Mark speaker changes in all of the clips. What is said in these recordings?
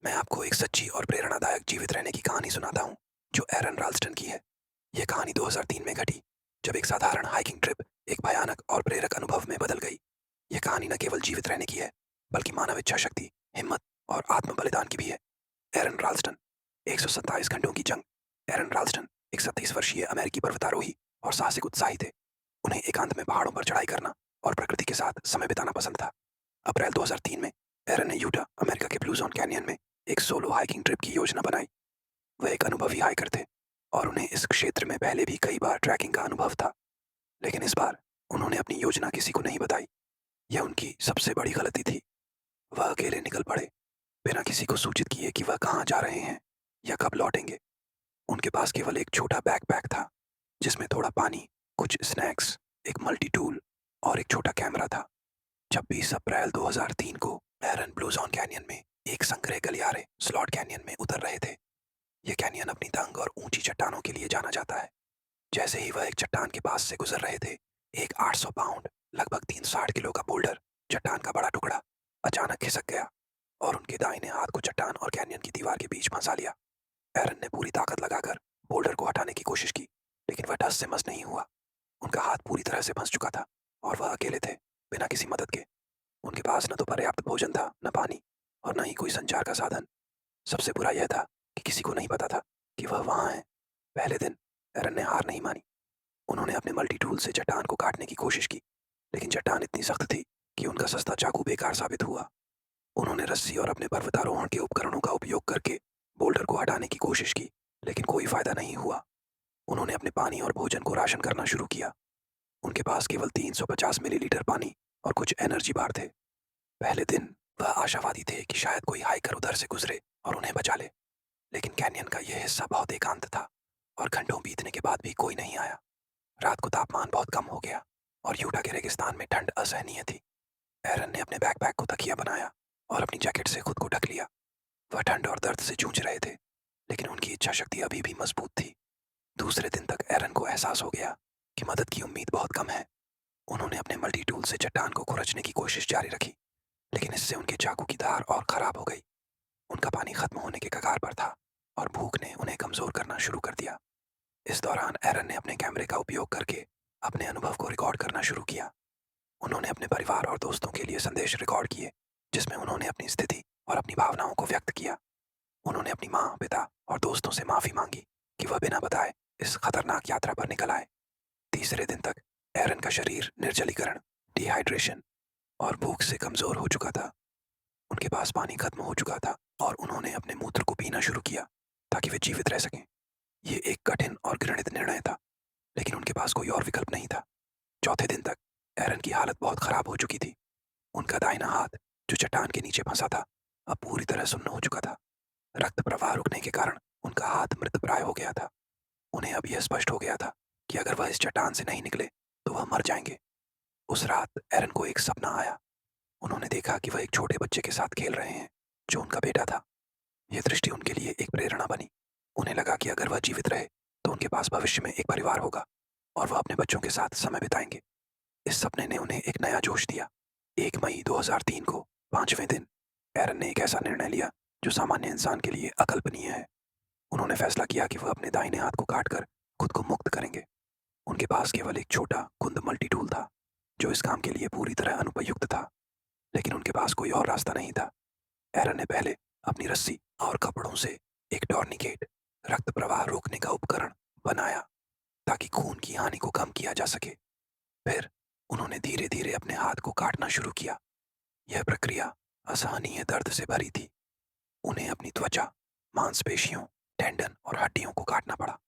Speaker 1: मैं आपको एक सच्ची और प्रेरणादायक जीवित रहने की कहानी सुनाता हूँ जो एरन राल्स्टन की है। यह कहानी 2003 में घटी, जब एक साधारण हाइकिंग ट्रिप एक भयानक और प्रेरक अनुभव में बदल गई। यह कहानी न केवल जीवित रहने की है, बल्कि मानव इच्छा शक्ति, हिम्मत और आत्म बलिदान की भी है। एरन राल्स्टन, 127 घंटों की जंग। एरन राल्स्टन एक 37 वर्षीय अमेरिकी पर्वतारोही और साहसिक उत्साही थे। उन्हें एकांत में पहाड़ों पर चढ़ाई करना और प्रकृति के साथ समय बिताना पसंद था। अप्रैल 2003 में एरन ने यूटा, अमेरिका के ब्लू जोन कैनियन में एक सोलो हाइकिंग ट्रिप की योजना बनाई। वह एक अनुभवी हाइकर थे और उन्हें इस क्षेत्र में पहले भी कई बार ट्रैकिंग का अनुभव था। लेकिन इस बार उन्होंने अपनी योजना किसी को नहीं बताई। यह उनकी सबसे बड़ी गलती थी। वह अकेले निकल पड़े, बिना किसी को सूचित किए कि वह कहाँ जा रहे हैं या कब लौटेंगे। उनके पास केवल एक छोटा बैकपैक था, जिसमें थोड़ा पानी, कुछ स्नैक्स, एक मल्टी टूल और एक छोटा कैमरा था। 26 अप्रैल 2003 को एरन ब्लू जोन कैनियन में एक संग्रह गलियारे स्लॉट कैनियन में उतर रहे थे। यह कैनियन अपनी तंग और ऊंची चट्टानों के लिए जाना जाता है। जैसे ही वह एक चट्टान के पास से गुजर रहे थे, एक 800 पाउंड, लगभग 360 किलो का बोल्डर, चट्टान का बड़ा टुकड़ा, अचानक खिसक गया और उनके दाहिने हाथ को चट्टान और कैनियन की दीवार के बीच फंसा लिया। एरन ने पूरी ताकत लगाकर बोल्डर को हटाने की कोशिश की, लेकिन वह ठस से मस नहीं हुआ। उनका हाथ पूरी तरह से फंस चुका था और वह अकेले थे, बिना किसी मदद के। उनके पास न तो पर्याप्त भोजन था, न पानी, और न ही कोई संचार का साधन। सबसे बुरा यह था कि किसी को नहीं पता था कि वह वहां है। पहले दिन एरन ने हार नहीं मानी। उन्होंने अपने मल्टी टूल से चट्टान को काटने की कोशिश की, लेकिन चट्टान इतनी सख्त थी कि उनका सस्ता चाकू बेकार साबित हुआ। उन्होंने रस्सी और अपने पर्वतारोहण के उपकरणों का उपयोग करके बोल्डर को हटाने की कोशिश की, लेकिन कोई फायदा नहीं हुआ। उन्होंने अपने पानी और भोजन को राशन करना शुरू किया। उनके पास केवल 350 मिलीलीटर पानी और कुछ एनर्जी बार थे। पहले दिन वह आशावादी थे कि शायद कोई हाइकर उधर से गुजरे और उन्हें बचा ले, लेकिन कैनियन का यह हिस्सा बहुत एकांत था और घंटों बीतने के बाद भी कोई नहीं आया। रात को तापमान बहुत कम हो गया और यूटा के रेगिस्तान में ठंड असहनीय थी। एरन ने अपने बैकपैक को तकिया बनाया और अपनी जैकेट से खुद को ढक लिया। वह ठंड और दर्द से जूझ रहे थे, लेकिन उनकी इच्छा शक्ति अभी भी मजबूत थी। दूसरे दिन तक एरन को एहसास हो गया कि मदद की उम्मीद बहुत कम है। उन्होंने अपने मल्टी टूल से चट्टान को खुरचने की कोशिश जारी रखी, लेकिन इससे उनके चाकू की धार और खराब हो गई। उनका पानी खत्म होने के कगार पर था और भूख ने उन्हें कमजोर करना शुरू कर दिया। इस दौरान एरन ने अपने कैमरे का उपयोग करके अपने अनुभव को रिकॉर्ड करना शुरू किया। उन्होंने अपने परिवार और दोस्तों के लिए संदेश रिकॉर्ड किए, जिसमें उन्होंने अपनी स्थिति और अपनी भावनाओं को व्यक्त किया। उन्होंने अपनी माँ, पिता और दोस्तों से माफी मांगी कि वह बिना बताए इस खतरनाक यात्रा पर निकल आए। तीसरे दिन तक एरन का शरीर निर्जलीकरण, डिहाइड्रेशन और भूख से कमजोर हो चुका था। उनके पास पानी खत्म हो चुका था और उन्होंने अपने मूत्र को पीना शुरू किया ताकि वे जीवित रह सकें। ये एक कठिन और घृणित निर्णय था, लेकिन उनके पास कोई और विकल्प नहीं था। चौथे दिन तक एरन की हालत बहुत खराब हो चुकी थी। उनका दाहिना हाथ, जो चट्टान के नीचे फंसा था, अब पूरी तरह सुन्न हो चुका था। रक्त प्रवाह रुकने के कारण उनका हाथ मृतप्राय हो गया था। उन्हें अब यह स्पष्ट हो गया था कि अगर वह इस चट्टान से नहीं निकले तो वह मर जाएंगे। उस रात एरन को एक सपना आया। उन्होंने देखा कि वह एक छोटे बच्चे के साथ खेल रहे हैं, जो उनका बेटा था। यह दृष्टि उनके लिए एक प्रेरणा बनी। उन्हें लगा कि अगर वह जीवित रहे तो उनके पास भविष्य में एक परिवार होगा और वह अपने बच्चों के साथ समय बिताएंगे। इस सपने ने उन्हें एक नया जोश दिया। 1 मई 2003 को, 5वें दिन, एरन ने एक ऐसा निर्णय लिया जो सामान्य इंसान के लिए अकल्पनीय है। उन्होंने फैसला किया कि वह अपने दाहिने हाथ को काटकर खुद को मुक्त करेंगे। उनके पास केवल एक छोटा कुंद मल्टी टूल था, जो इस काम के लिए पूरी तरह अनुपयुक्त था, लेकिन उनके पास कोई और रास्ता नहीं था। एरन ने पहले अपनी रस्सी और कपड़ों से एक टॉर्निकेट, रक्त प्रवाह रोकने का उपकरण, बनाया ताकि खून की हानि को कम किया जा सके। फिर उन्होंने धीरे धीरे अपने हाथ को काटना शुरू किया। यह प्रक्रिया असहनीय दर्द से भरी थी। उन्हें अपनी त्वचा, मांसपेशियों, टेंडन और हड्डियों को काटना पड़ा।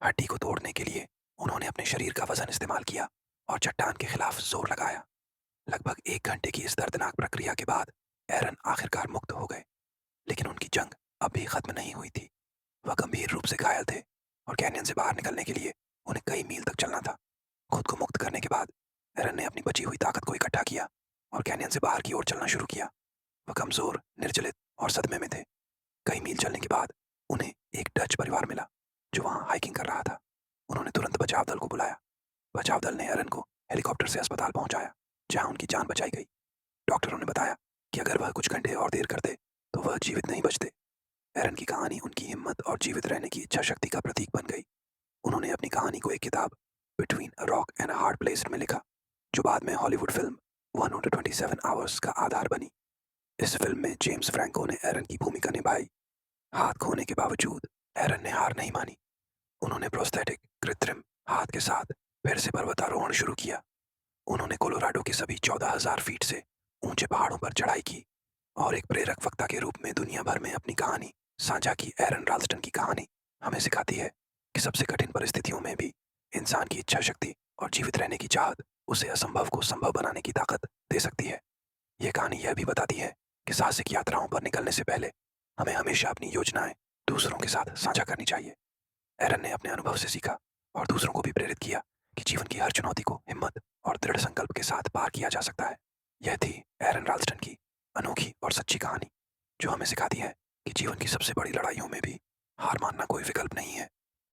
Speaker 1: हड्डी को तोड़ने के लिए उन्होंने अपने शरीर का वजन इस्तेमाल किया और चट्टान के खिलाफ जोर लगाया। लगभग 1 घंटे की इस दर्दनाक प्रक्रिया के बाद एरन आखिरकार मुक्त हो गए, लेकिन उनकी जंग अभी खत्म नहीं हुई थी। वह गंभीर रूप से घायल थे और कैनियन से बाहर निकलने के लिए उन्हें कई मील तक चलना था। खुद को मुक्त करने के बाद एरन ने अपनी बची हुई ताकत को इकट्ठा किया और कैनियन से बाहर की ओर चलना शुरू किया। वह कमजोर, निर्जलित और सदमे में थे। कई मील चलने के बाद उन्हें एक डच परिवार मिला, जो वहां हाइकिंग कर रहा था। उन्होंने तुरंत बचाव दल को बुलाया। बचाव दल ने एरन को हेलीकॉप्टर से अस्पताल पहुंचाया, जहां उनकी जान बचाई गई। डॉक्टरों ने बताया कि अगर वह कुछ घंटे और देर करते तो वह जीवित नहीं बचते। एरन की कहानी उनकी हिम्मत और जीवित रहने की इच्छा शक्ति का प्रतीक बन गई। उन्होंने अपनी कहानी को एक किताब between a rock and a hard place में लिखा, जो बाद में हॉलीवुड फिल्म 127 आवर्स का आधार बनी। इस फिल्म में जेम्स फ्रैंको ने एरन की भूमिका निभाई। हाथ खोने के बावजूद एरन ने हार नहीं मानी। उन्होंने प्रोस्थेटिक कृत्रिम हाथ के साथ फिर से पर्वतारोहण शुरू किया। उन्होंने कोलोराडो के सभी 14,000 फीट से ऊंचे पहाड़ों पर चढ़ाई की और एक प्रेरक वक्ता के रूप में दुनिया भर में अपनी कहानी साझा की। एरन राल्स्टन की कहानी हमें सिखाती है कि सबसे कठिन परिस्थितियों में भी इंसान की इच्छा शक्ति और जीवित रहने की चाहत उसे असंभव को संभव बनाने की ताकत दे सकती है। यह कहानी यह भी बताती है कि साहसिक यात्राओं पर निकलने से पहले हमें हमेशा अपनी योजनाएं दूसरों के साथ साझा करनी चाहिए। एरन ने अपने अनुभव से सीखा और दूसरों को भी प्रेरित किया कि जीवन की हर चुनौती को हिम्मत और दृढ़ संकल्प के साथ पार किया जा सकता है। यह थी एरन राल्स्टन की अनोखी और सच्ची कहानी, जो हमें सिखाती है कि जीवन की सबसे बड़ी लड़ाइयों में भी हार मानना कोई विकल्प नहीं है।